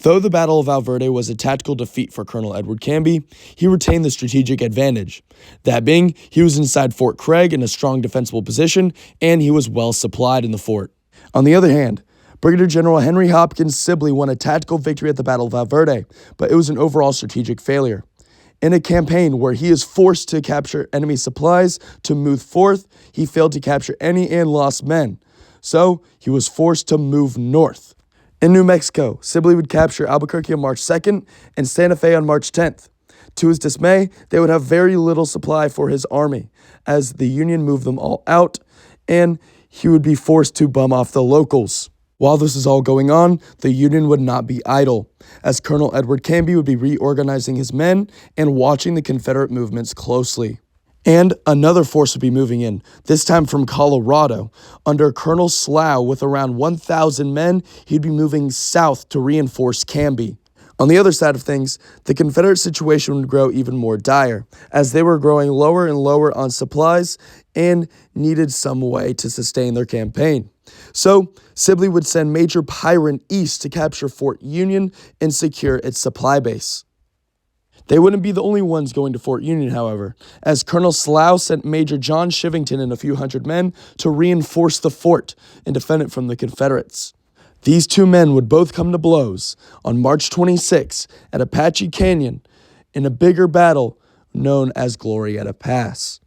Though the Battle of Valverde was a tactical defeat for Colonel Edward Canby, he retained the strategic advantage. That being, he was inside Fort Craig in a strong defensible position, and he was well supplied in the fort. On the other hand, Brigadier General Henry Hopkins Sibley won a tactical victory at the Battle of Valverde, but it was an overall strategic failure. In a campaign where he is forced to capture enemy supplies to move forth, he failed to capture any and lost men, so he was forced to move north. In New Mexico, Sibley would capture Albuquerque on March 2nd and Santa Fe on March 10th. To his dismay, they would have very little supply for his army, as the Union moved them all out, and he would be forced to bum off the locals. While this is all going on, the Union would not be idle, as Colonel Edward Canby would be reorganizing his men and watching the Confederate movements closely. And another force would be moving in, this time from Colorado. Under Colonel Slough, with around 1,000 men, he'd be moving south to reinforce Canby. On the other side of things, the Confederate situation would grow even more dire, as they were growing lower and lower on supplies and needed some way to sustain their campaign. So, Sibley would send Major Pyron east to capture Fort Union and secure its supply base. They wouldn't be the only ones going to Fort Union, however, as Colonel Slough sent Major John Shivington and a few hundred men to reinforce the fort and defend it from the Confederates. These two men would both come to blows on March 26 at Apache Canyon in a bigger battle known as Glorietta Pass.